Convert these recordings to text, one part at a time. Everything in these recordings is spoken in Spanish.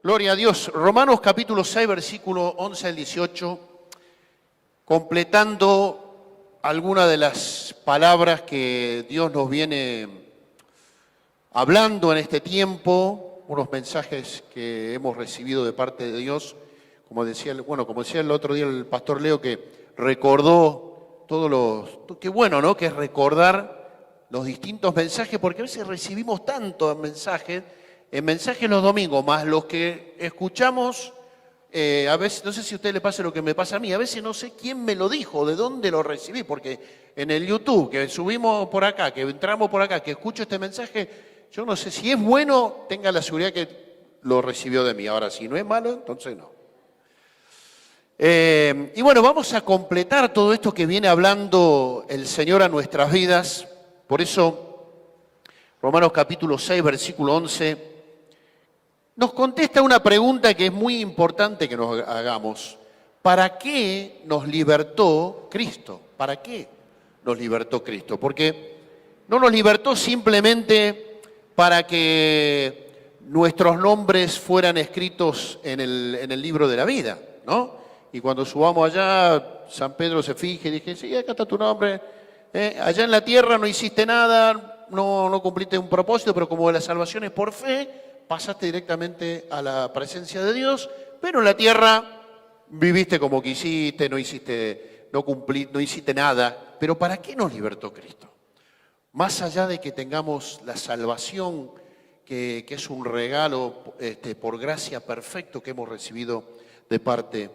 Gloria a Dios. Romanos capítulo 6, versículo 11 al 18, completando algunas de las palabras que Dios nos viene hablando en este tiempo, unos mensajes que hemos recibido de parte de Dios, como decía el otro día el pastor Leo, que recordó qué bueno, ¿no? Que es recordar los distintos mensajes, porque a veces recibimos tantos mensajes, los domingos, más los que escuchamos, a veces, no sé si a usted le pasa lo que me pasa a mí, a veces no sé quién me lo dijo, de dónde lo recibí, porque en el YouTube, que subimos por acá, que entramos por acá, que escucho este mensaje, yo no sé si es bueno, tenga la seguridad que lo recibió de mí. Ahora, si no es malo, entonces no. Y bueno, vamos a completar todo esto que viene hablando el Señor a nuestras vidas. Por eso, Romanos capítulo 6, versículo 11, nos contesta una pregunta que es muy importante que nos hagamos. ¿Para qué nos libertó Cristo? ¿Para qué nos libertó Cristo? Porque no nos libertó simplemente para que nuestros nombres fueran escritos en el libro de la vida, ¿no? Y cuando subamos allá, San Pedro se fije y dije, sí, acá está tu nombre. Allá en la tierra no hiciste nada, no cumpliste un propósito, pero como la salvación es por fe, pasaste directamente a la presencia de Dios, pero en la tierra viviste como quisiste, no hiciste nada. Pero ¿para qué nos libertó Cristo? Más allá de que tengamos la salvación, que es un regalo por gracia perfecto que hemos recibido de parte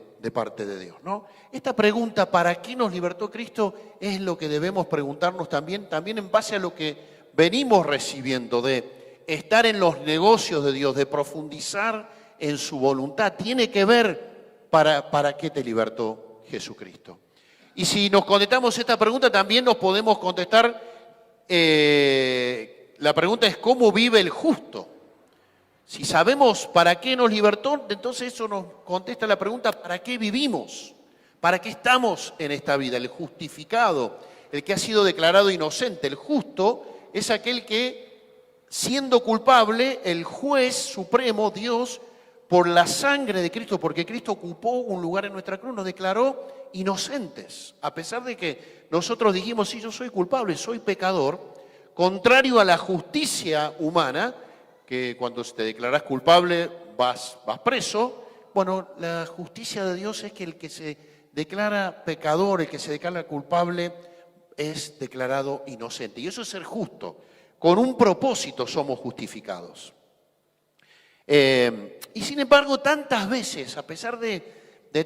de Dios, ¿no? Esta pregunta, ¿para qué nos libertó Cristo?, es lo que debemos preguntarnos también en base a lo que venimos recibiendo de estar en los negocios de Dios, de profundizar en su voluntad. Tiene que ver para qué te libertó Jesucristo. Y si nos contestamos esta pregunta, también nos podemos contestar, la pregunta es ¿cómo vive el justo? Si sabemos para qué nos libertó, entonces eso nos contesta la pregunta ¿para qué vivimos? ¿Para qué estamos en esta vida? El justificado, el que ha sido declarado inocente. El justo es aquel que, siendo culpable, el juez supremo, Dios, por la sangre de Cristo, porque Cristo ocupó un lugar en nuestra cruz, nos declaró inocentes. A pesar de que nosotros dijimos, sí, yo soy culpable, soy pecador, contrario a la justicia humana, que cuando te declarás culpable vas preso. Bueno, la justicia de Dios es que el que se declara pecador, el que se declara culpable, es declarado inocente. Y eso es ser justo. Con un propósito somos justificados. Y sin embargo, tantas veces, a pesar de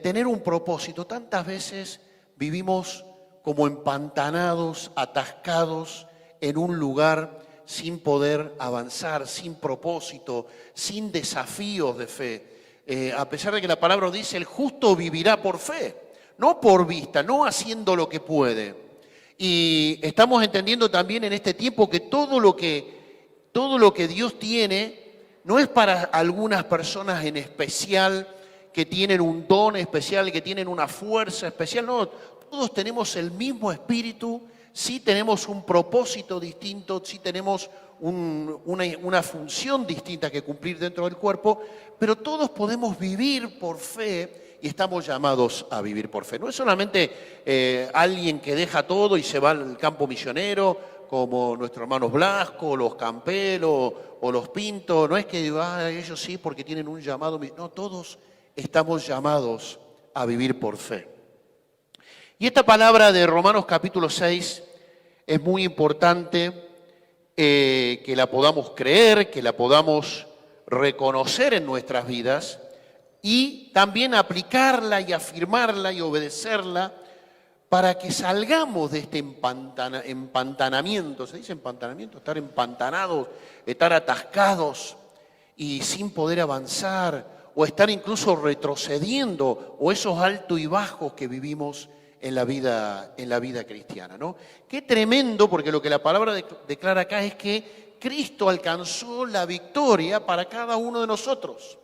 tener un propósito, tantas veces vivimos como empantanados, atascados en un lugar sin poder avanzar, sin propósito, sin desafíos de fe. A pesar de que la palabra dice, el justo vivirá por fe, no por vista, no haciendo lo que puede. Y estamos entendiendo también en este tiempo que todo lo que Dios tiene no es para algunas personas en especial que tienen un don especial, que tienen una fuerza especial. No, todos tenemos el mismo espíritu, sí tenemos un propósito distinto, sí tenemos una función distinta que cumplir dentro del cuerpo, pero todos podemos vivir por fe y estamos llamados a vivir por fe. No es solamente alguien que deja todo y se va al campo misionero, como nuestros hermanos Blasco, los Campelos o los Pinto. No es que ellos sí porque tienen un llamado. No, todos estamos llamados a vivir por fe. Y esta palabra de Romanos capítulo 6 es muy importante que la podamos creer, que la podamos reconocer en nuestras vidas y también aplicarla y afirmarla y obedecerla para que salgamos de este empantanamiento. ¿Se dice empantanamiento? Estar empantanados, estar atascados y sin poder avanzar o estar incluso retrocediendo o esos altos y bajos que vivimos en la vida cristiana, ¿no? Qué tremendo, porque lo que la palabra declara acá es que Cristo alcanzó la victoria para cada uno de nosotros.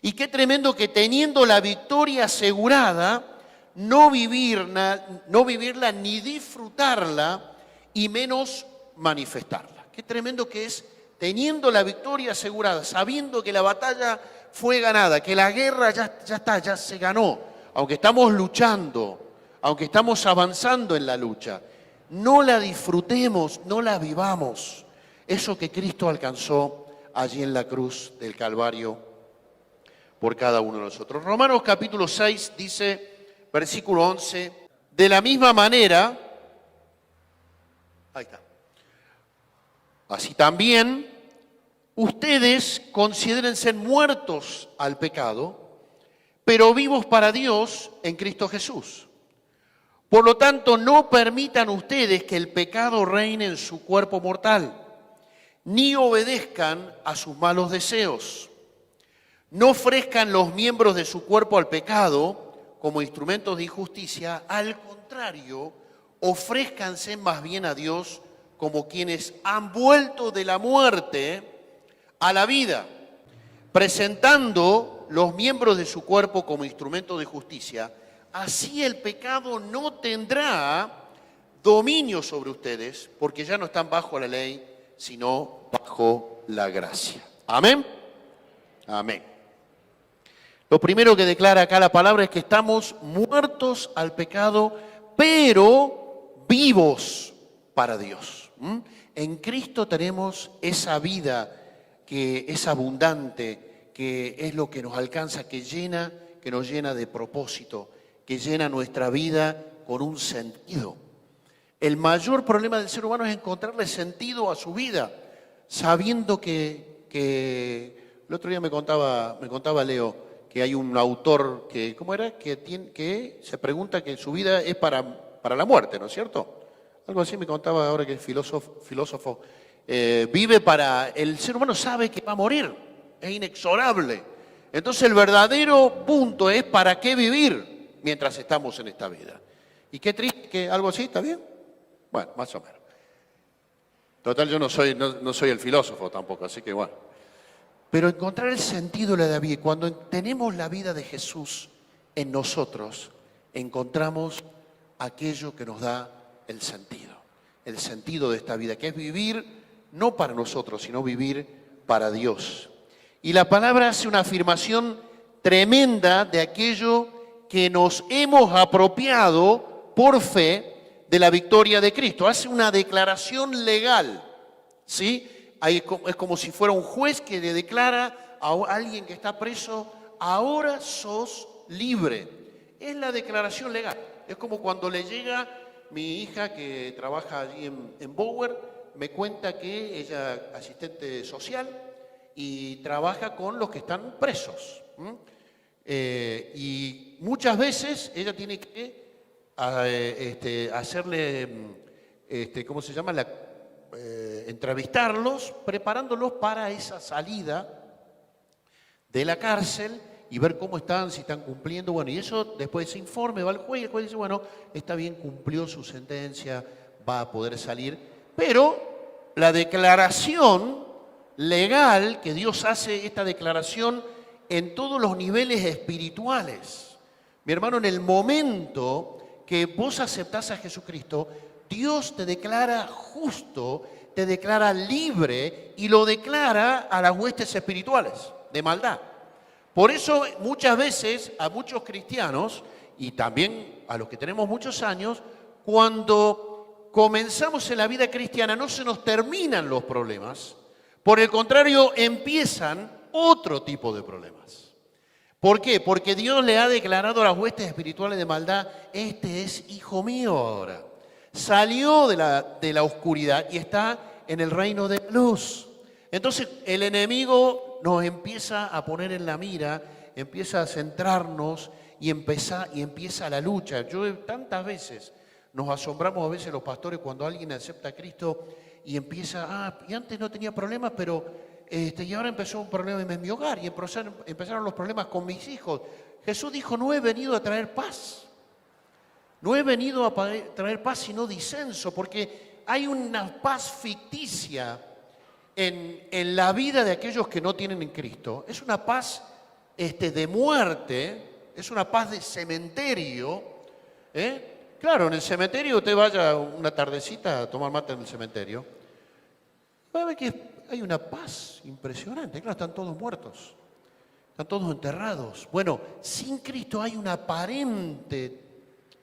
Y qué tremendo que teniendo la victoria asegurada, no vivirla ni disfrutarla y menos manifestarla. Qué tremendo que es teniendo la victoria asegurada, sabiendo que la batalla fue ganada, que la guerra ya está, ya se ganó, aunque estamos luchando, aunque estamos avanzando en la lucha, no la disfrutemos, no la vivamos. Eso que Cristo alcanzó allí en la cruz del Calvario por cada uno de nosotros. Romanos capítulo 6 dice, versículo 11, de la misma manera, ahí está, así también ustedes consideren ser muertos al pecado, pero vivos para Dios en Cristo Jesús. Por lo tanto, no permitan ustedes que el pecado reine en su cuerpo mortal, ni obedezcan a sus malos deseos. No ofrezcan los miembros de su cuerpo al pecado como instrumentos de injusticia, al contrario, ofrézcanse más bien a Dios como quienes han vuelto de la muerte a la vida, presentando los miembros de su cuerpo como instrumento de justicia. Así el pecado no tendrá dominio sobre ustedes, porque ya no están bajo la ley, sino bajo la gracia. Amén. Amén. Lo primero que declara acá la palabra es que estamos muertos al pecado, pero vivos para Dios. En Cristo tenemos esa vida que es abundante, que es lo que nos alcanza, que nos llena de propósito, que llena nuestra vida con un sentido. El mayor problema del ser humano es encontrarle sentido a su vida, sabiendo que el otro día me contaba Leo, que hay un autor que, ¿cómo era? Que se pregunta que su vida es para la muerte, ¿no es cierto? Algo así me contaba ahora que el filósofo vive para... El ser humano sabe que va a morir, es inexorable. Entonces el verdadero punto es ¿para qué vivir mientras estamos en esta vida? Y qué triste que algo así, ¿está bien? Bueno, más o menos. Total, yo no soy el filósofo tampoco, así que bueno. Pero encontrar el sentido de la vida, cuando tenemos la vida de Jesús en nosotros, encontramos aquello que nos da el sentido de esta vida, que es vivir no para nosotros, sino vivir para Dios. Y la palabra hace una afirmación tremenda de aquello que nos hemos apropiado por fe de la victoria de Cristo. Hace una declaración legal, ¿sí? Es como si fuera un juez que le declara a alguien que está preso, ahora sos libre. Es la declaración legal. Es como cuando le llega mi hija que trabaja allí en Bower, me cuenta que ella es asistente social y trabaja con los que están presos. Y muchas veces ella tiene que hacerle, ¿cómo se llama? Entrevistarlos, preparándolos para esa salida de la cárcel y ver cómo están, si están cumpliendo. Bueno, y eso después de ese informe va al juez y el juez dice, bueno, está bien, cumplió su sentencia, va a poder salir. Pero la declaración legal que Dios hace, esta declaración en todos los niveles espirituales. Mi hermano, en el momento que vos aceptás a Jesucristo, Dios te declara justo, te declara libre y lo declara a las huestes espirituales de maldad. Por eso muchas veces a muchos cristianos y también a los que tenemos muchos años, cuando comenzamos en la vida cristiana no se nos terminan los problemas, por el contrario empiezan otro tipo de problemas. ¿Por qué? Porque Dios le ha declarado a las huestes espirituales de maldad, este es hijo mío ahora. Salió de la oscuridad y está en el reino de luz. Entonces el enemigo nos empieza a poner en la mira, empieza a centrarnos y empieza la lucha. Yo tantas veces nos asombramos a veces los pastores cuando alguien acepta a Cristo y empieza, y antes no tenía problemas, pero y ahora empezó un problema en mi hogar y empezaron los problemas con mis hijos. Jesús dijo, no he venido a traer paz. No he venido a traer paz sino disenso, porque hay una paz ficticia en la vida de aquellos que no tienen en Cristo. Es una paz de muerte, es una paz de cementerio. Claro, en el cementerio usted vaya una tardecita a tomar mate en el cementerio, va a ver que hay una paz impresionante. Claro, están todos muertos. Están todos enterrados. Bueno, sin Cristo hay una aparente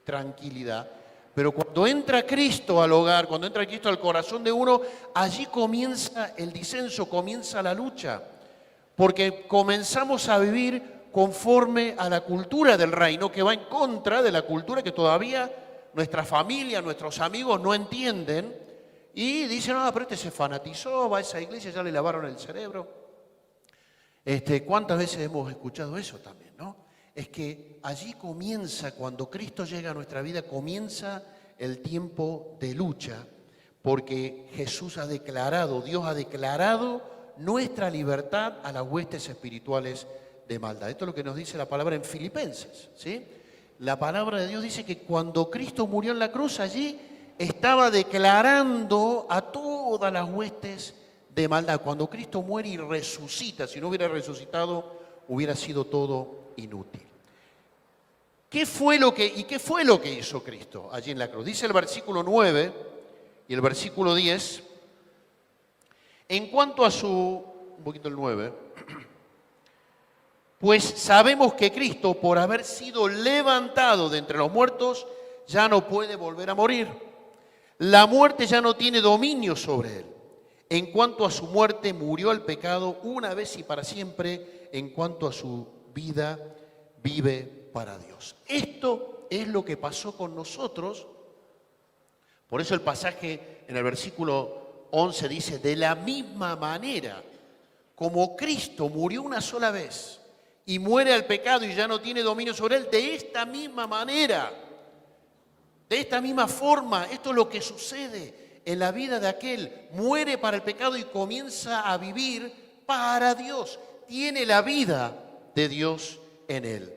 tranquilidad, pero cuando entra Cristo al hogar, cuando entra Cristo al corazón de uno, allí comienza el disenso, comienza la lucha, porque comenzamos a vivir conforme a la cultura del reino, que va en contra de la cultura que todavía nuestra familia, nuestros amigos no entienden, y dicen, no, pero este se fanatizó, va a esa iglesia, ya le lavaron el cerebro. ¿Cuántas veces hemos escuchado eso también, no? Es que allí comienza, cuando Cristo llega a nuestra vida, comienza el tiempo de lucha, porque Jesús ha declarado, Dios ha declarado nuestra libertad a las huestes espirituales de maldad. Esto es lo que nos dice la palabra en Filipenses, ¿sí? La palabra de Dios dice que cuando Cristo murió en la cruz, allí estaba declarando a todas las huestes de maldad. Cuando Cristo muere y resucita, si no hubiera resucitado, hubiera sido todo inútil. ¿Qué fue lo que hizo Cristo allí en la cruz? Dice el versículo 9 y el versículo 10, en cuanto a un poquito el 9, pues sabemos que Cristo, por haber sido levantado de entre los muertos, ya no puede volver a morir. La muerte ya no tiene dominio sobre él. En cuanto a su muerte, murió el pecado una vez y para siempre. En cuanto a su vida, vive para Dios. Esto es lo que pasó con nosotros. Por eso el pasaje en el versículo 11 dice, de la misma manera como Cristo murió una sola vez y muere al pecado y ya no tiene dominio sobre él, de esta misma manera, de esta misma forma, esto es lo que sucede en la vida de aquel. Muere para el pecado y comienza a vivir para Dios. Tiene la vida de Dios en él.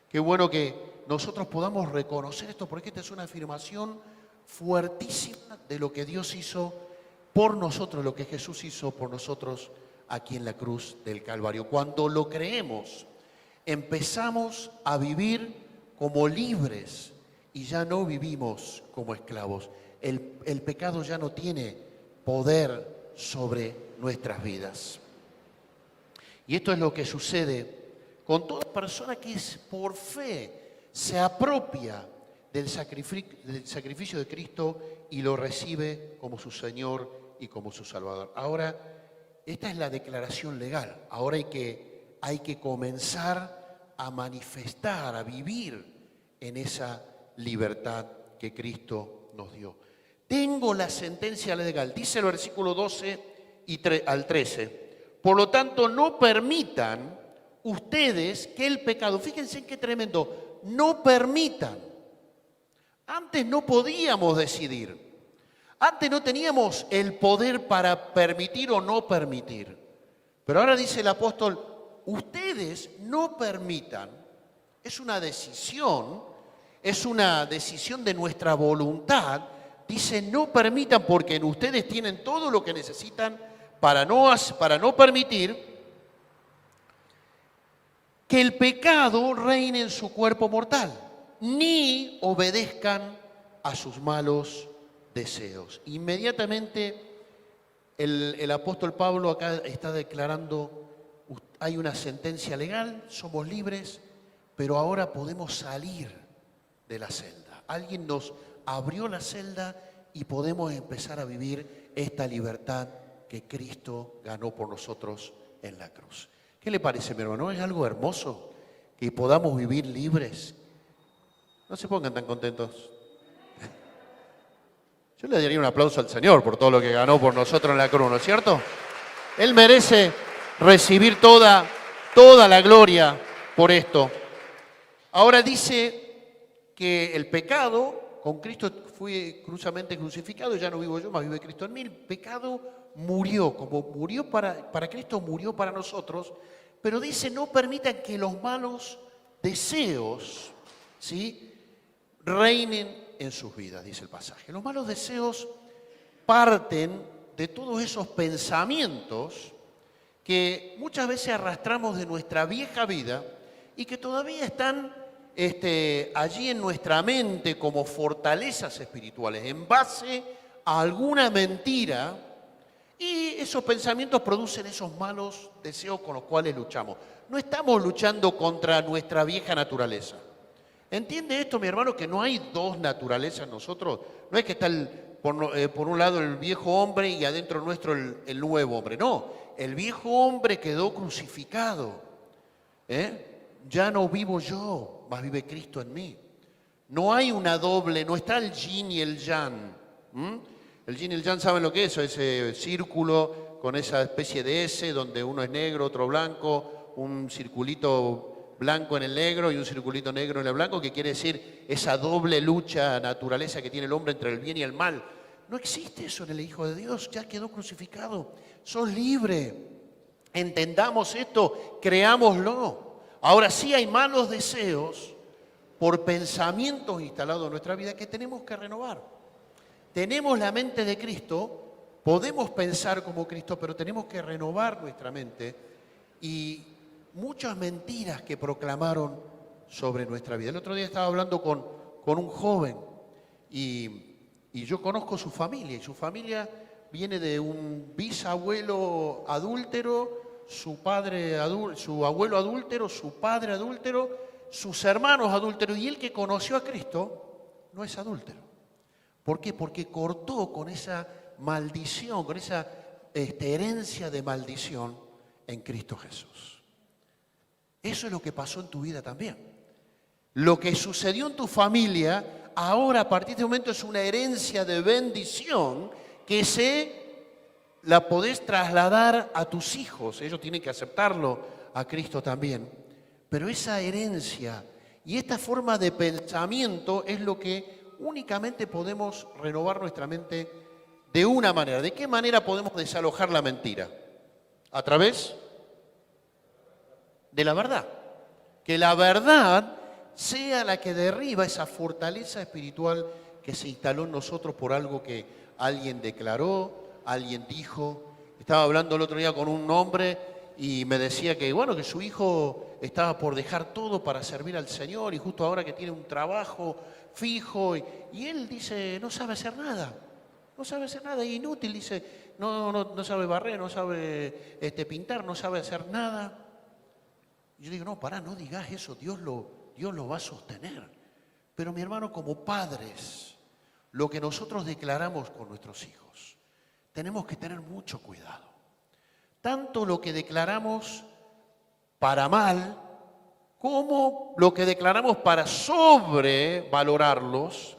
Qué bueno que nosotros podamos reconocer esto, porque esta es una afirmación fuertísima de lo que Dios hizo por nosotros, lo que Jesús hizo por nosotros aquí en la cruz del Calvario. Cuando lo creemos, empezamos a vivir como libres y ya no vivimos como esclavos. El pecado ya no tiene poder sobre nuestras vidas. Y esto es lo que sucede con toda persona que por fe se apropia del sacrificio de Cristo y lo recibe como su Señor y como su Salvador. Ahora, esta es la declaración legal. Ahora hay que comenzar a manifestar, a vivir en esa libertad que Cristo nos dio. Tengo la sentencia legal, dice el versículo 12 al 13. Por lo tanto, no permitan ustedes que el pecado, fíjense qué tremendo, no permitan. Antes no podíamos decidir. Antes no teníamos el poder para permitir o no permitir. Pero ahora dice el apóstol, ustedes no permitan. Es una decisión de nuestra voluntad. Dice, no permitan porque en ustedes tienen todo lo que necesitan para no permitir que el pecado reine en su cuerpo mortal, ni obedezcan a sus malos deseos. Inmediatamente el apóstol Pablo acá está declarando, hay una sentencia legal, somos libres, pero ahora podemos salir de la celda. Alguien nos abrió la celda y podemos empezar a vivir esta libertad que Cristo ganó por nosotros en la cruz. ¿Qué le parece, mi hermano? ¿Es algo hermoso que podamos vivir libres? No se pongan tan contentos. Yo le daría un aplauso al Señor por todo lo que ganó por nosotros en la cruz, ¿no es cierto? Él merece recibir toda la gloria por esto. Ahora dice que el pecado, con Cristo fui cruzamente crucificado, ya no vivo yo, más vive Cristo en mí. El pecado murió, como murió para Cristo, murió para nosotros, pero dice, no permitan que los malos deseos, ¿sí?, reinen en sus vidas, dice el pasaje. Los malos deseos parten de todos esos pensamientos que muchas veces arrastramos de nuestra vieja vida y que todavía están allí en nuestra mente como fortalezas espirituales, en base a alguna mentira, Y esos pensamientos producen esos malos deseos con los cuales luchamos. No estamos luchando contra nuestra vieja naturaleza. ¿Entiende esto, mi hermano, que no hay dos naturalezas en nosotros? No es que está por un lado el viejo hombre y adentro nuestro el nuevo hombre. No, el viejo hombre quedó crucificado. Ya no vivo yo, mas vive Cristo en mí. No hay una doble, no está el yin y el yang. El yin y el yang, ¿saben lo que es? Ese círculo con esa especie de S donde uno es negro, otro blanco, un circulito blanco en el negro y un circulito negro en el blanco, que quiere decir esa doble lucha, naturaleza que tiene el hombre entre el bien y el mal. No existe eso en el Hijo de Dios, ya quedó crucificado. Sos libre. Entendamos esto, creámoslo. Ahora sí hay malos deseos por pensamientos instalados en nuestra vida que tenemos que renovar. Tenemos la mente de Cristo, podemos pensar como Cristo, pero tenemos que renovar nuestra mente y muchas mentiras que proclamaron sobre nuestra vida. El otro día estaba hablando con un joven y yo conozco su familia, y su familia viene de un bisabuelo adúltero, su abuelo adúltero, su padre adúltero, sus hermanos adúlteros, y él que conoció a Cristo no es adúltero. ¿Por qué? Porque cortó con esa maldición, con esa herencia de maldición en Cristo Jesús. Eso es lo que pasó en tu vida también. Lo que sucedió en tu familia, ahora a partir de este momento es una herencia de bendición que la podés trasladar a tus hijos. Ellos tienen que aceptarlo, a Cristo también. Pero esa herencia y esta forma de pensamiento es lo que únicamente podemos renovar nuestra mente de una manera. ¿De qué manera podemos desalojar la mentira? A través de la verdad. Que la verdad sea la que derriba esa fortaleza espiritual que se instaló en nosotros por algo que alguien declaró, alguien dijo. Estaba hablando el otro día con un hombre y me decía que, bueno, que su hijo estaba por dejar todo para servir al Señor y justo ahora que tiene un trabajo fijo y él dice, no sabe hacer nada, es inútil, dice, no sabe barrer, no sabe pintar, no sabe hacer nada. Y yo digo, no, pará, no digas eso, Dios lo va a sostener. Pero mi hermano, como padres, lo que nosotros declaramos con nuestros hijos, tenemos que tener mucho cuidado. Tanto lo que declaramos para mal, como lo que declaramos para sobrevalorarlos.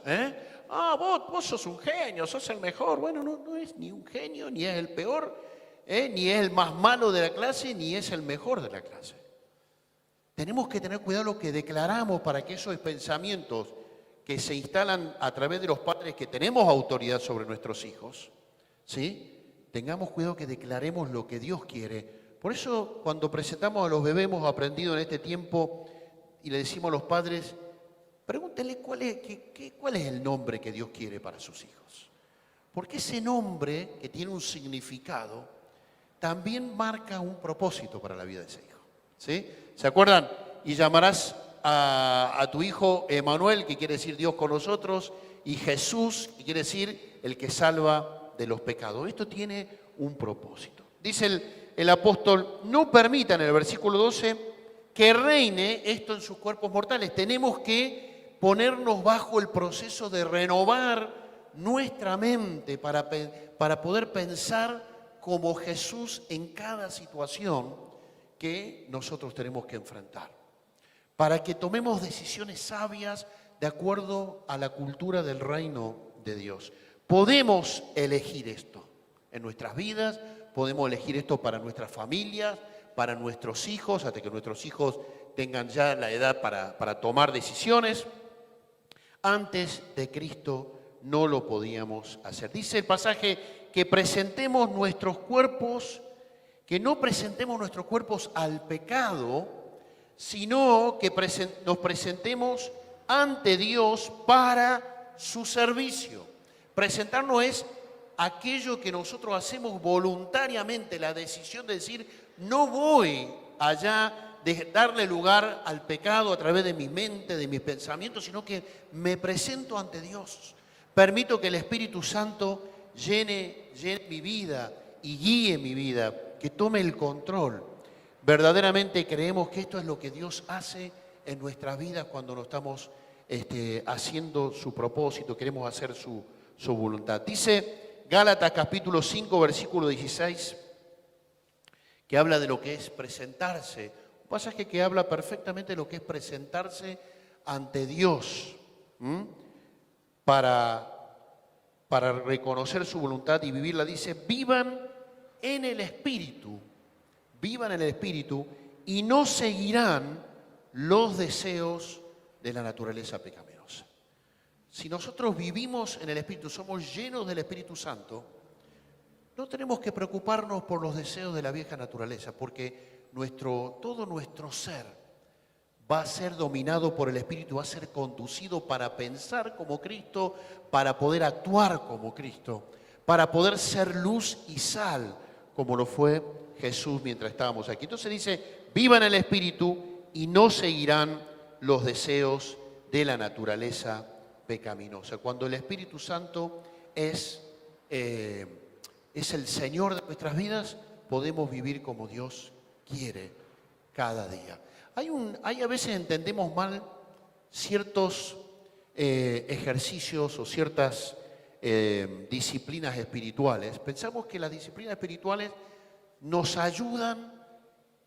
Vos sos un genio, sos el mejor. Bueno, no es ni un genio, ni es el peor, ni es el más malo de la clase, ni es el mejor de la clase. Tenemos que tener cuidado lo que declaramos para que esos pensamientos que se instalan a través de los padres que tenemos autoridad sobre nuestros hijos, ¿sí? Tengamos cuidado que declaremos lo que Dios quiere. Por eso cuando presentamos a los bebés hemos aprendido en este tiempo y le decimos a los padres, pregúntenle cuál es el nombre que Dios quiere para sus hijos. Porque ese nombre que tiene un significado también marca un propósito para la vida de ese hijo. ¿Sí? ¿Se acuerdan? Y llamarás a tu hijo Emanuel, que quiere decir Dios con nosotros, y Jesús, que quiere decir el que salva de los pecados. Esto tiene un propósito. Dice el apóstol, no permitan, en el versículo 12, que reine esto en sus cuerpos mortales. Tenemos que ponernos bajo el proceso de renovar nuestra mente para poder pensar como Jesús en cada situación que nosotros tenemos que enfrentar. Para que tomemos decisiones sabias de acuerdo a la cultura del reino de Dios. Podemos elegir esto en nuestras vidas, podemos elegir esto para nuestras familias, para nuestros hijos, hasta que nuestros hijos tengan ya la edad para tomar decisiones. Antes de Cristo no lo podíamos hacer. Dice el pasaje que presentemos nuestros cuerpos, que no presentemos nuestros cuerpos al pecado, sino que nos presentemos ante Dios para su servicio. Presentarnos es aquello que nosotros hacemos voluntariamente, la decisión de decir, no voy allá de darle lugar al pecado a través de mi mente, de mis pensamientos, sino que me presento ante Dios. Permito que el Espíritu Santo llene mi vida y guíe mi vida, que tome el control. Verdaderamente creemos que esto es lo que Dios hace en nuestras vidas cuando nos estamos haciendo su propósito, queremos hacer su voluntad. Dice Gálatas capítulo 5, versículo 16, que habla de lo que es presentarse. Un pasaje que habla perfectamente de lo que es presentarse ante Dios, para reconocer su voluntad y vivirla. Dice, vivan en el Espíritu y no seguirán los deseos de la naturaleza pecaminosa. Si nosotros vivimos en el Espíritu, somos llenos del Espíritu Santo, no tenemos que preocuparnos por los deseos de la vieja naturaleza, porque todo nuestro ser va a ser dominado por el Espíritu, va a ser conducido para pensar como Cristo, para poder actuar como Cristo, para poder ser luz y sal, como lo fue Jesús mientras estábamos aquí. Entonces dice, vivan el Espíritu y no seguirán los deseos de la naturaleza pecaminosa. Cuando el Espíritu Santo es el Señor de nuestras vidas, podemos vivir como Dios quiere cada día. Hay a veces entendemos mal ciertos ejercicios o ciertas disciplinas espirituales. Pensamos que las disciplinas espirituales nos ayudan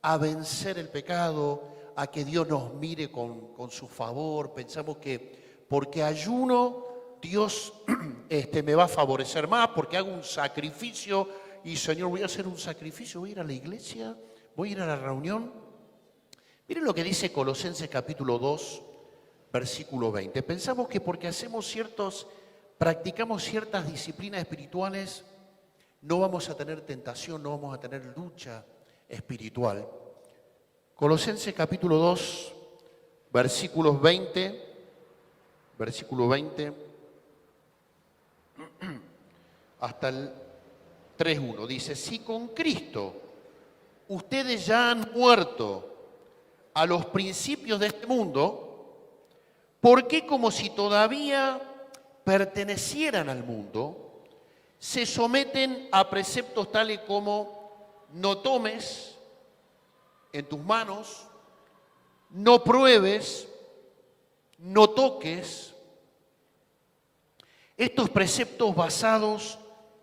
a vencer el pecado, a que Dios nos mire con su favor. Pensamos que porque ayuno, Dios me va a favorecer más, porque hago un sacrificio y Señor, voy a hacer un sacrificio, voy a ir a la iglesia, voy a ir a la reunión. Miren lo que dice Colosenses capítulo 2, versículo 20. Pensamos que porque practicamos ciertas disciplinas espirituales, no vamos a tener tentación, no vamos a tener lucha espiritual. Colosenses capítulo 2, versículo 20, hasta el 3:1. Dice, si con Cristo ustedes ya han muerto a los principios de este mundo, ¿por qué como si todavía pertenecieran al mundo, se someten a preceptos tales como no tomes en tus manos, no pruebes, no toques? Estos preceptos basados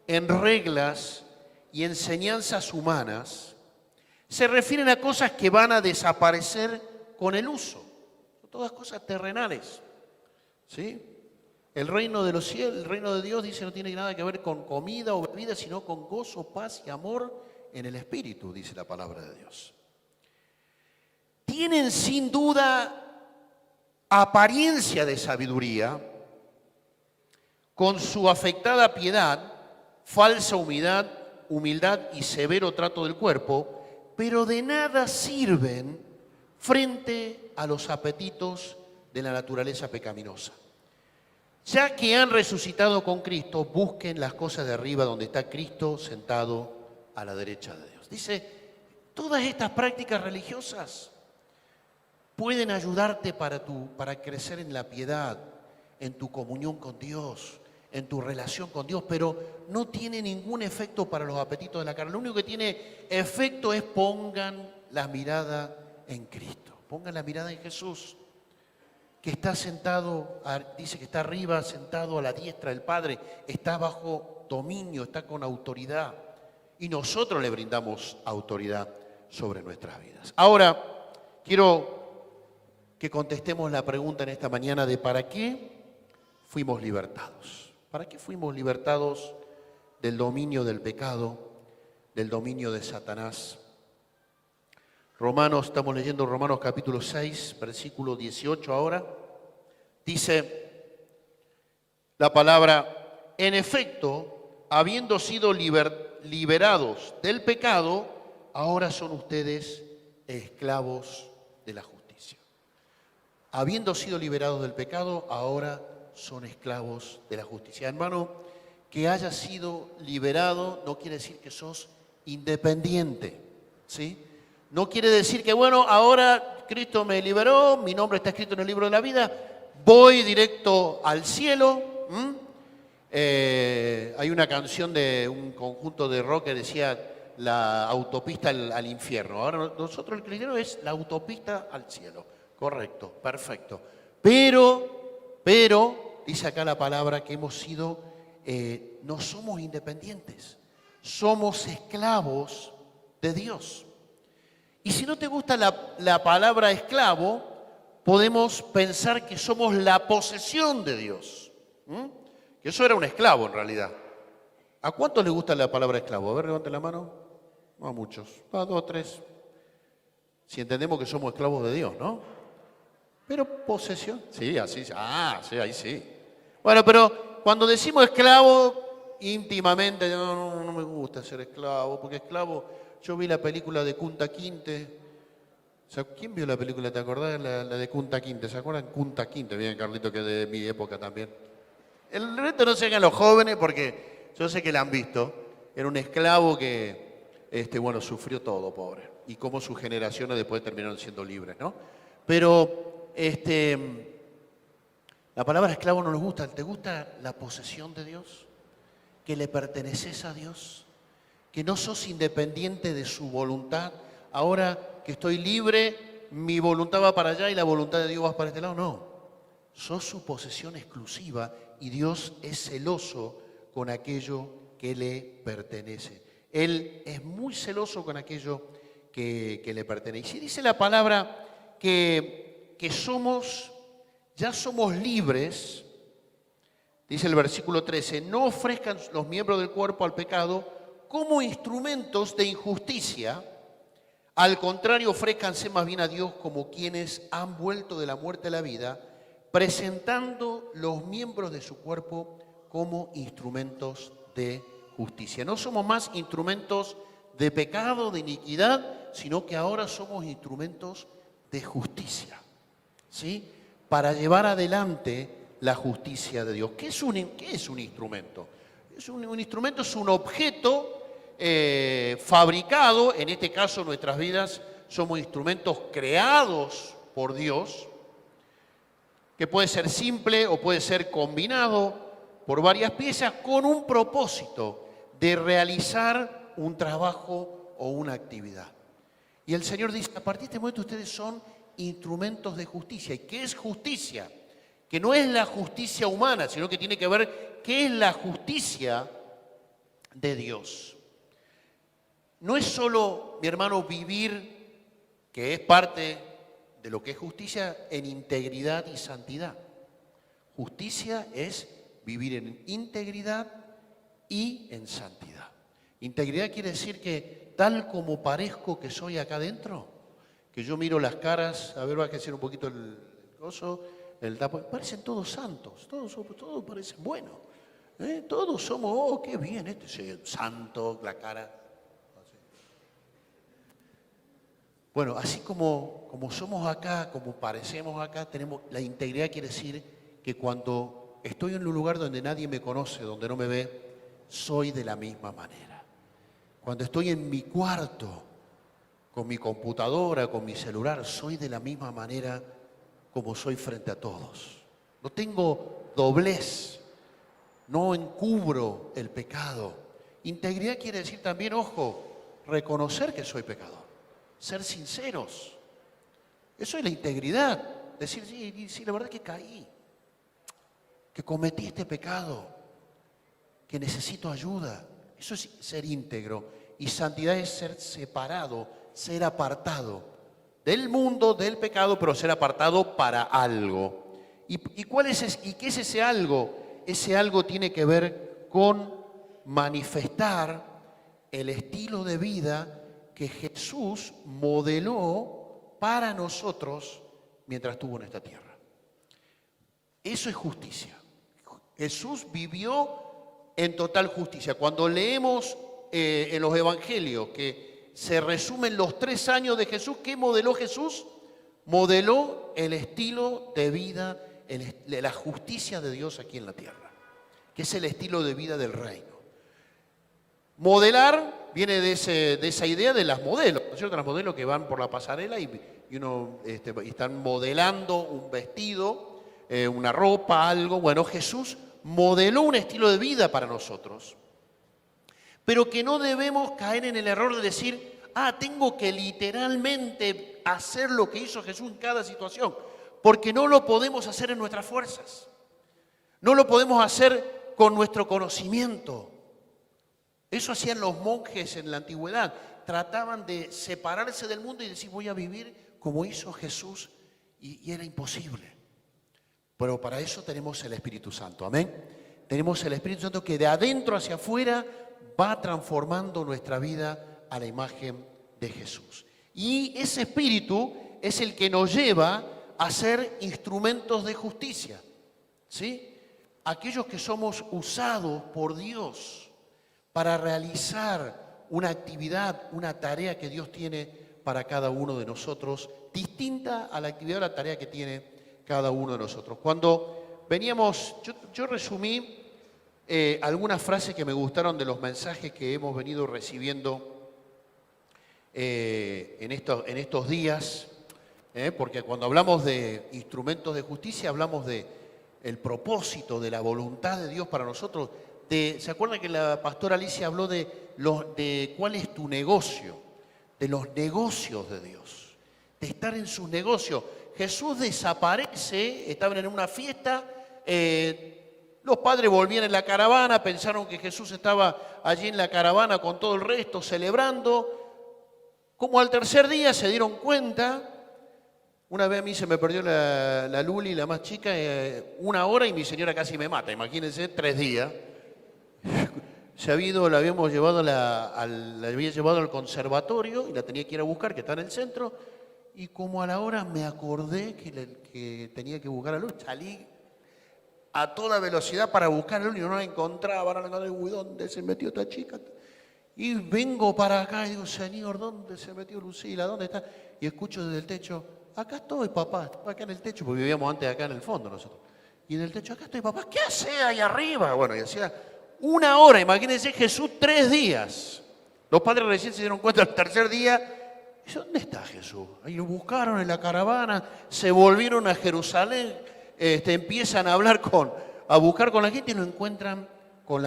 en reglas y enseñanzas humanas se refieren a cosas que van a desaparecer con el uso. Son todas cosas terrenales, ¿sí? El reino de los cielos, el reino de Dios, dice, no tiene nada que ver con comida o bebida, sino con gozo, paz y amor en el Espíritu, dice la palabra de Dios. Tienen sin duda apariencia de sabiduría, con su afectada piedad, falsa humildad y severo trato del cuerpo, pero de nada sirven frente a los apetitos de la naturaleza pecaminosa. Ya que han resucitado con Cristo, busquen las cosas de arriba donde está Cristo sentado a la derecha de Dios. Dice, todas estas prácticas religiosas pueden ayudarte para crecer en la piedad, en tu comunión con Dios, en tu relación con Dios, pero no tiene ningún efecto para los apetitos de la carne. Lo único que tiene efecto es pongan la mirada en Cristo, pongan la mirada en Jesús, que está sentado, dice que está arriba, sentado a la diestra del Padre, está bajo dominio, está con autoridad, y nosotros le brindamos autoridad sobre nuestras vidas. Ahora, quiero que contestemos la pregunta en esta mañana de ¿para qué fuimos libertados? ¿Para qué fuimos libertados del dominio del pecado, del dominio de Satanás? Estamos leyendo Romanos capítulo 6, versículo 18 ahora. Dice la palabra, en efecto, habiendo sido liberados del pecado, ahora son ustedes esclavos de la justicia. Habiendo sido liberados del pecado, ahora son esclavos de la justicia. Hermano, que hayas sido liberado no quiere decir que sos independiente, ¿sí? No quiere decir que, bueno, ahora Cristo me liberó, mi nombre está escrito en el libro de la vida, voy directo al cielo, Hay una canción de un conjunto de rock que decía la autopista al infierno. Ahora nosotros el cristiano es la autopista al cielo. Correcto, perfecto. Pero, dice acá la palabra que hemos sido, no somos independientes, somos esclavos de Dios. Y si no te gusta la palabra esclavo, podemos pensar que somos la posesión de Dios. Que eso era un esclavo en realidad. ¿A cuántos les gusta la palabra esclavo? A ver, levanten la mano. No a muchos. A 2, 3. Si entendemos que somos esclavos de Dios, ¿no? Pero posesión. Sí, así. Sí, ahí sí. Bueno, pero cuando decimos esclavo, íntimamente, no me gusta ser esclavo, porque esclavo, yo vi la película de Kunta Kinte. O sea, ¿quién vio la película? ¿Te acordás? La de Kunta Kinte. ¿Se acuerdan? Kunta Kinte, bien, Carlito, que es de mi época también. El resto no se hagan los jóvenes porque yo sé que la han visto. Era un esclavo que, sufrió todo, pobre. Y cómo sus generaciones después terminaron siendo libres, ¿no? Pero, la palabra esclavo no nos gusta. ¿Te gusta la posesión de Dios? ¿Que le perteneces a Dios? ¿Que no sos independiente de su voluntad? Ahora que estoy libre, mi voluntad va para allá y la voluntad de Dios va para este lado. No. Sos su posesión exclusiva y Dios es celoso con aquello que le pertenece. Él es muy celoso con aquello que le pertenece. Y si dice la palabra que ya somos libres, dice el versículo 13, no ofrezcan los miembros del cuerpo al pecado como instrumentos de injusticia, al contrario, ofrézcanse más bien a Dios como quienes han vuelto de la muerte a la vida, presentando los miembros de su cuerpo como instrumentos de justicia. No somos más instrumentos de pecado, de iniquidad, sino que ahora somos instrumentos de justicia, ¿sí? Para llevar adelante la justicia de Dios. ¿Qué es un instrumento? Un instrumento es un objeto fabricado, en este caso nuestras vidas somos instrumentos creados por Dios, que puede ser simple o puede ser combinado por varias piezas con un propósito de realizar un trabajo o una actividad. Y el Señor dice, a partir de este momento ustedes son instrumentos de justicia. ¿Y qué es justicia? Que no es la justicia humana, sino que tiene que ver qué es la justicia de Dios. No es solo, mi hermano, vivir, que es parte de lo que es justicia, en integridad y santidad. Justicia es vivir en integridad y en santidad. Integridad quiere decir que tal como parezco que soy acá adentro, que yo miro las caras, a ver, va a crecer un poquito el coso, el tapo, parecen todos santos, todos parecen buenos. Todos somos, oh, qué bien, este es santo, la cara. Bueno, así como somos acá, como parecemos acá, tenemos la integridad quiere decir que cuando estoy en un lugar donde nadie me conoce, donde no me ve, soy de la misma manera. Cuando estoy en mi cuarto, con mi computadora, con mi celular, soy de la misma manera como soy frente a todos. No tengo doblez, no encubro el pecado. Integridad quiere decir también, ojo, reconocer que soy pecador. Ser sinceros. Eso es la integridad. Decir, sí, la verdad que caí, que cometí este pecado, que necesito ayuda. Eso es ser íntegro. Y santidad es ser separado, ser apartado del mundo, del pecado, pero ser apartado para algo. ¿Y qué es ese algo? Ese algo tiene que ver con manifestar el estilo de vida que Jesús modeló para nosotros mientras estuvo en esta tierra. Eso es justicia. Jesús vivió en total justicia. Cuando leemos en los evangelios que se resumen los 3 años de Jesús, ¿qué modeló Jesús? Modeló el estilo de vida, la justicia de Dios aquí en la tierra, que es el estilo de vida del reino. Modelar viene de esa idea de las modelos, ¿no es cierto? Las modelos que van por la pasarela y están modelando un vestido, una ropa, algo. Bueno, Jesús modeló un estilo de vida para nosotros, pero que no debemos caer en el error de decir, tengo que literalmente hacer lo que hizo Jesús en cada situación, porque no lo podemos hacer en nuestras fuerzas, no lo podemos hacer con nuestro conocimiento. Eso hacían los monjes en la antigüedad, trataban de separarse del mundo y decir, voy a vivir como hizo Jesús, y era imposible. Pero para eso tenemos el Espíritu Santo, amén. Tenemos el Espíritu Santo que de adentro hacia afuera va transformando nuestra vida a la imagen de Jesús. Y ese Espíritu es el que nos lleva a ser instrumentos de justicia, ¿sí? Aquellos que somos usados por Dios para realizar una actividad, una tarea que Dios tiene para cada uno de nosotros, distinta a la actividad o la tarea que tiene cada uno de nosotros. Cuando veníamos, yo resumí algunas frases que me gustaron de los mensajes que hemos venido recibiendo en estos días, porque cuando hablamos de instrumentos de justicia hablamos de el propósito, de la voluntad de Dios para nosotros. ¿Se acuerdan que la pastora Alicia habló de cuál es tu negocio? De los negocios de Dios, de estar en sus negocios. Jesús desaparece, estaban en una fiesta, los padres volvían en la caravana, pensaron que Jesús estaba allí en la caravana con todo el resto, celebrando. Como al tercer día se dieron cuenta, una vez a mí se me perdió la Luli, la más chica, 1 hora y mi señora casi me mata, imagínense, 3 días. La habíamos llevado la había llevado al conservatorio y la tenía que ir a buscar, que está en el centro, y como a la hora me acordé que tenía que buscar a Luli, salí a toda velocidad para buscar a Luli, no la encontraba, uy, ¿dónde se metió esta chica? Y vengo para acá y digo, Señor, ¿dónde se metió Lucila? ¿Dónde está? Y escucho desde el techo, acá estoy, papá, estaba acá en el techo, porque vivíamos antes acá en el fondo nosotros. Y en el techo, acá estoy, papá, ¿qué hace ahí arriba? Bueno, y hacía 1 hora, imagínense Jesús 3 días. Los padres recién se dieron cuenta el tercer día. Y ¿dónde está Jesús? Ahí lo buscaron en la caravana, se volvieron a Jerusalén, empiezan a buscar con la gente y lo encuentran con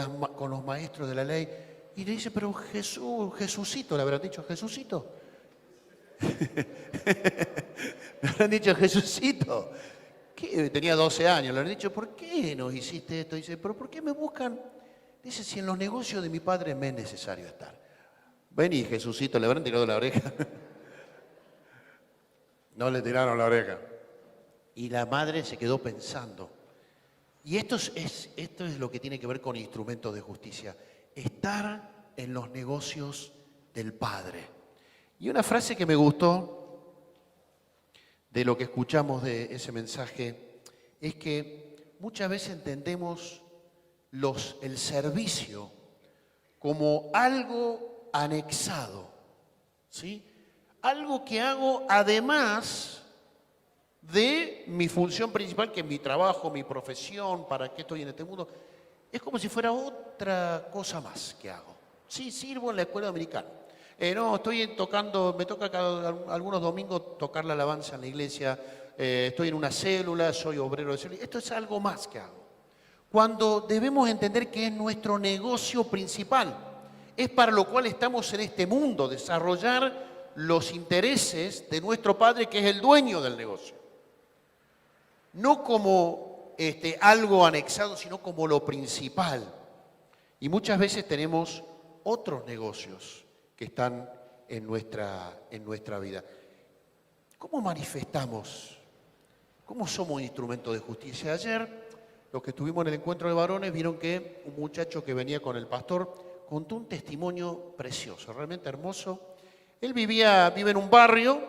los maestros de la ley. Y le dice, pero Jesucito, le habrán dicho, Jesucito. Le habrán dicho, Jesucito. ¿Qué? Tenía 12 años, le habrán dicho, ¿por qué nos hiciste esto? Dice, pero ¿por qué me buscan? Dice, si en los negocios de mi padre me es necesario estar. Vení, Jesucito, le habrán tirado la oreja. No le tiraron la oreja. Y la madre se quedó pensando. Y esto es lo que tiene que ver con instrumentos de justicia. Estar en los negocios del Padre. Y una frase que me gustó de lo que escuchamos de ese mensaje es que muchas veces entendemos el servicio como algo anexado, ¿sí? Algo que hago además de mi función principal, que es mi trabajo, mi profesión, para qué estoy en este mundo. Es como si fuera otra cosa más que hago. Sí, sirvo en la escuela dominicana. No, estoy tocando, me toca algunos domingos tocar la alabanza en la iglesia, estoy en una célula, soy obrero de célula. Esto es algo más que hago. Cuando debemos entender que es nuestro negocio principal, es para lo cual estamos en este mundo, desarrollar los intereses de nuestro Padre, que es el dueño del negocio. No como algo anexado, sino como lo principal. Y muchas veces tenemos otros negocios que están en nuestra vida. ¿Cómo manifestamos? ¿Cómo somos instrumentos de justicia? Ayer, los que estuvimos en el encuentro de varones, vieron que un muchacho que venía con el pastor contó un testimonio precioso, realmente hermoso. Él vive en un barrio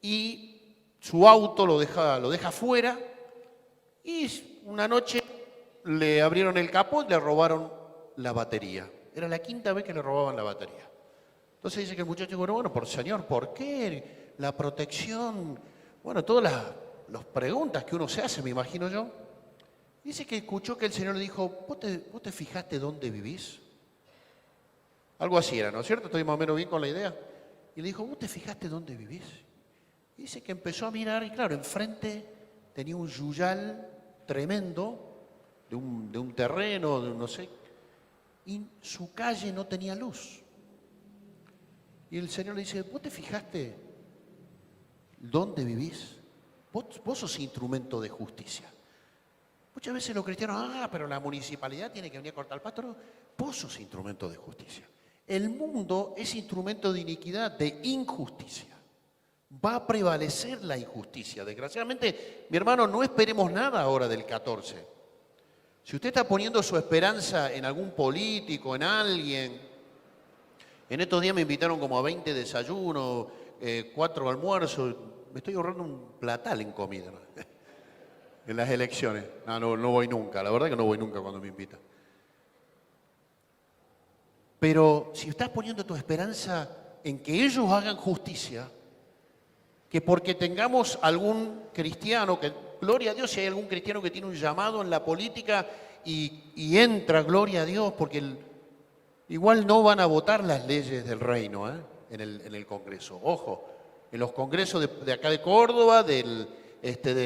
y su auto lo deja afuera y una noche le abrieron el capó y le robaron la batería. Era la 5ª vez que le robaban la batería. Entonces dice que el muchacho dijo, bueno, Señor, ¿por qué? La protección, bueno, todas las preguntas que uno se hace, me imagino yo. Dice que escuchó que el Señor le dijo, ¿vos te fijaste dónde vivís? Algo así era, ¿no es cierto? Estoy más o menos bien con la idea. Y le dijo, ¿vos te fijaste dónde vivís? Y dice que empezó a mirar y claro, enfrente tenía un yuyal tremendo de un terreno, no sé, y su calle no tenía luz. Y el Señor le dice, ¿vos te fijaste dónde vivís? Vos sos instrumento de justicia. Muchas veces los cristianos, pero la municipalidad tiene que venir a cortar el pasto. No, vos sos instrumento de justicia. El mundo es instrumento de iniquidad, de injusticia. Va a prevalecer la injusticia. Desgraciadamente, mi hermano, no esperemos nada ahora del 14. Si usted está poniendo su esperanza en algún político, en alguien, en estos días me invitaron como a 20 desayunos, 4 almuerzos, me estoy ahorrando un platal en comida, ¿no? En las elecciones. No voy nunca, la verdad que no voy nunca cuando me invitan. Pero si estás poniendo tu esperanza en que ellos hagan justicia, que porque tengamos algún cristiano, que gloria a Dios si hay algún cristiano que tiene un llamado en la política y entra, gloria a Dios, porque igual no van a votar las leyes del reino en el Congreso. Ojo, en los congresos de acá de Córdoba, de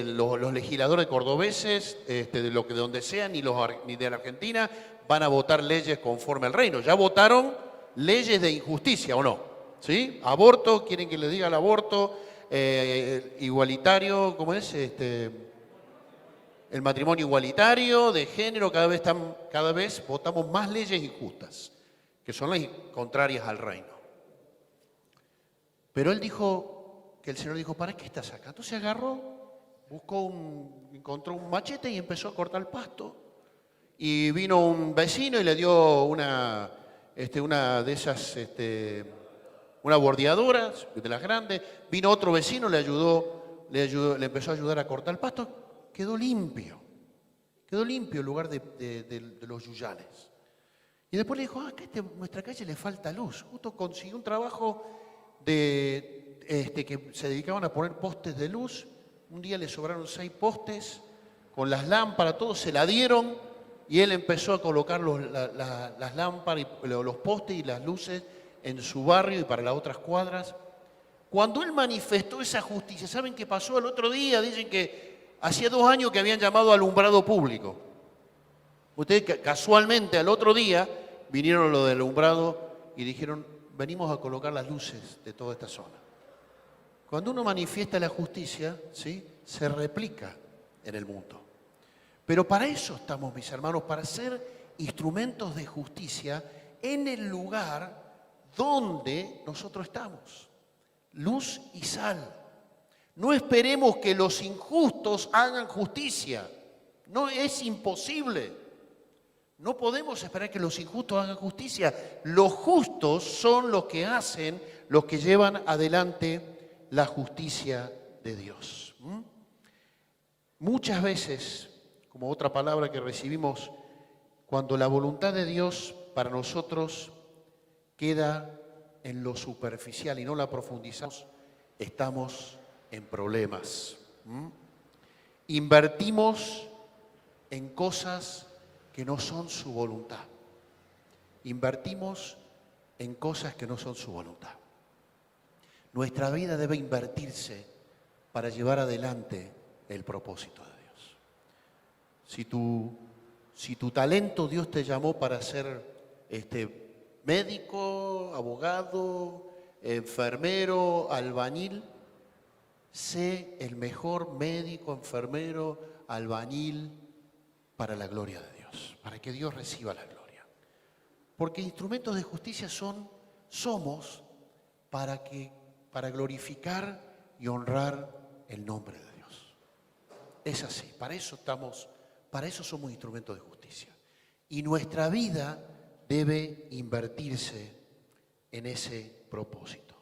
los legisladores cordobeses, de donde sean, ni de la Argentina, van a votar leyes conforme al reino. Ya votaron leyes de injusticia, ¿o no? ¿Sí? Aborto, quieren que les diga el aborto, igualitario, ¿cómo es? El matrimonio igualitario, de género, cada vez votamos más leyes injustas, que son las contrarias al reino. Pero el Señor dijo, ¿para qué estás acá? Entonces agarró, encontró un machete y empezó a cortar el pasto. Y vino un vecino y le dio una de esas, una bordeadora de las grandes. Vino otro vecino, le empezó a ayudar a cortar el pasto. Quedó limpio en lugar de los yuyales. Y después le dijo, que nuestra calle le falta luz. Justo consiguió un trabajo que se dedicaban a poner postes de luz. Un día le sobraron 6 postes con las lámparas, todos se la dieron y él empezó a colocar las lámparas, y los postes y las luces en su barrio y para las otras cuadras. Cuando él manifestó esa justicia, ¿saben qué pasó? El otro día dicen que hacía 2 años que habían llamado alumbrado público. Ustedes casualmente al otro día vinieron lo del alumbrado y dijeron, venimos a colocar las luces de toda esta zona. Cuando uno manifiesta la justicia, ¿sí?, se replica en el mundo. Pero para eso estamos, mis hermanos, para ser instrumentos de justicia en el lugar donde nosotros estamos. Luz y sal. No esperemos que los injustos hagan justicia. No, es imposible. No podemos esperar que los injustos hagan justicia. Los justos son los que hacen, los que llevan adelante la justicia de Dios. Muchas veces, como otra palabra que recibimos, cuando la voluntad de Dios para nosotros queda en lo superficial y no la profundizamos, estamos en problemas. Invertimos en cosas que no son su voluntad. Invertimos en cosas que no son su voluntad. Nuestra vida debe invertirse para llevar adelante el propósito de Dios. Si tu talento Dios te llamó para ser médico, abogado, enfermero, albañil, sé el mejor médico, enfermero, albañil para la gloria de Dios, para que Dios reciba la gloria. Porque instrumentos de justicia somos para glorificar y honrar el nombre de Dios. Es así, para eso somos instrumentos de justicia. Y nuestra vida debe invertirse en ese propósito.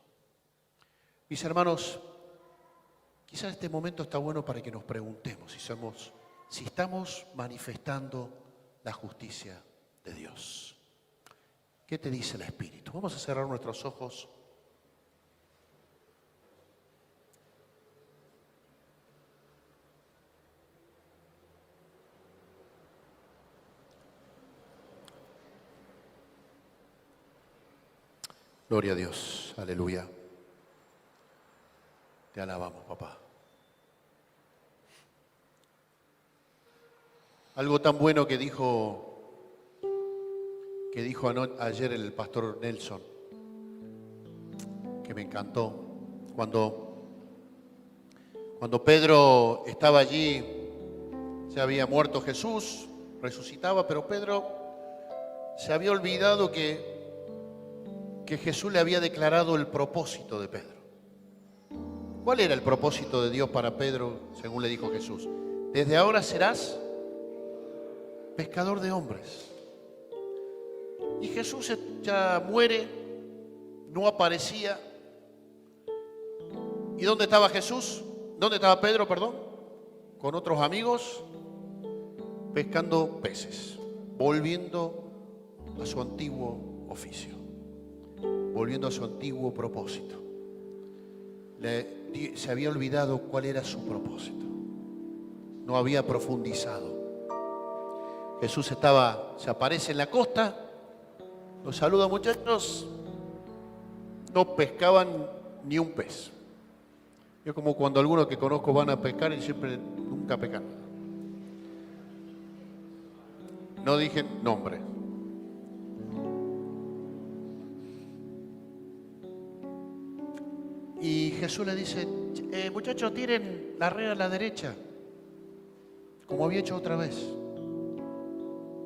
Mis hermanos, quizás este momento está bueno para que nos preguntemos si estamos manifestando la justicia de Dios. ¿Qué te dice el Espíritu? Vamos a cerrar nuestros ojos. Gloria a Dios, aleluya. Te alabamos, papá. Algo tan bueno que dijo ayer el pastor Nelson, que me encantó. Cuando Pedro estaba allí, ya había muerto Jesús, resucitaba, pero Pedro se había olvidado que Jesús le había declarado el propósito de Pedro. ¿Cuál era el propósito de Dios para Pedro, según le dijo Jesús? Desde ahora serás pescador de hombres. Y Jesús ya muere, no aparecía. ¿Y dónde estaba Jesús? ¿Dónde estaba Pedro, perdón? Con otros amigos, pescando peces, volviendo a su antiguo oficio, volviendo a su antiguo propósito. Se había olvidado cuál era su propósito, no había profundizado. Jesús se aparece en la costa, los saluda, muchachos, no pescaban ni un pez. Yo como cuando algunos que conozco van a pescar y siempre nunca pescan. No dije nombre. Y Jesús le dice, muchachos, tiren la red a la derecha, como había hecho otra vez.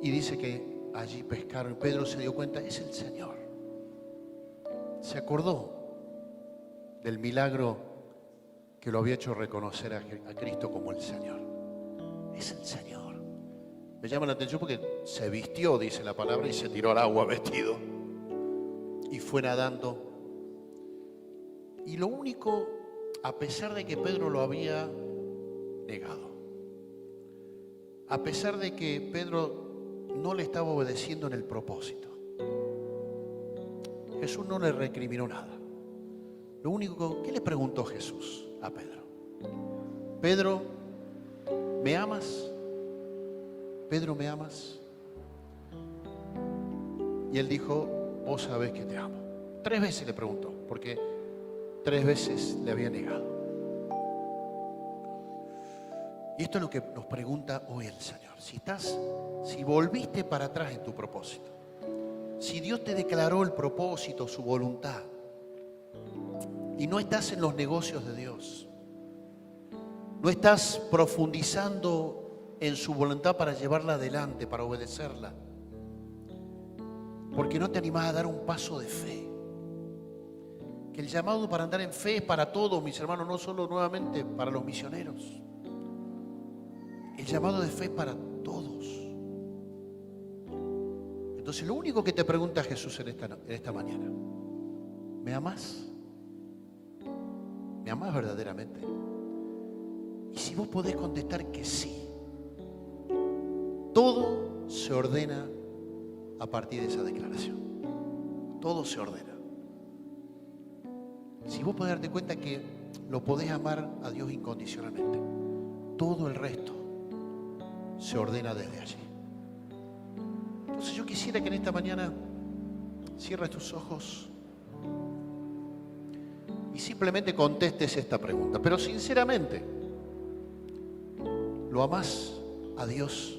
Y dice que allí pescaron. Pedro se dio cuenta, es el Señor. Se acordó del milagro que lo había hecho reconocer a Cristo como el Señor. Es el Señor. Me llama la atención porque se vistió, dice la palabra, y se tiró al agua vestido. Y fue nadando. Y lo único, a pesar de que Pedro lo había negado, a pesar de que Pedro no le estaba obedeciendo en el propósito, Jesús no le recriminó nada. Lo único, ¿qué le preguntó Jesús a Pedro? Pedro, ¿me amas? Pedro, ¿me amas? Y él dijo, vos sabés que te amo. 3 veces le preguntó, porque 3 veces le había negado. Y esto es lo que nos pregunta hoy el Señor. Si volviste para atrás en tu propósito, si Dios te declaró el propósito, su voluntad, y no estás en los negocios de Dios, no estás profundizando en su voluntad para llevarla adelante, para obedecerla, porque no te animás a dar un paso de fe. Que el llamado para andar en fe es para todos, mis hermanos, no solo nuevamente para los misioneros. El llamado de fe es para todos. Entonces lo único que te pregunta Jesús en esta mañana, ¿me amás? ¿Me amás verdaderamente? Y si vos podés contestar que sí, todo se ordena a partir de esa declaración. Todo se ordena. Si vos podés darte cuenta que lo podés amar a Dios incondicionalmente, todo el resto se ordena desde allí. Entonces yo quisiera que en esta mañana cierres tus ojos y simplemente contestes esta pregunta. Pero sinceramente, ¿lo amás a Dios?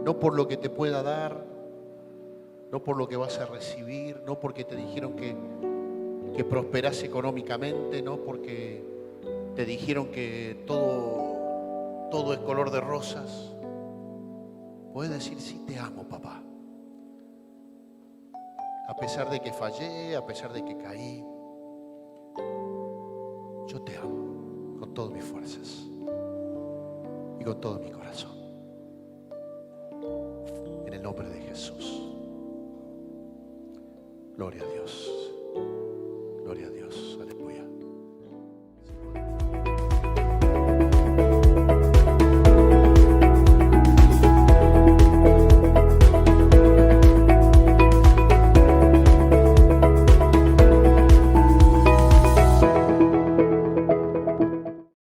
No por lo que te pueda dar, no por lo que vas a recibir, no porque te dijeron que prosperás económicamente, no porque te dijeron que todo es color de rosas. Puedes decir, sí, te amo, papá. A pesar de que fallé, a pesar de que caí, yo te amo con todas mis fuerzas y con todo mi corazón. En el nombre de Jesús. Gloria a Dios. Gloria a Dios. Aleluya.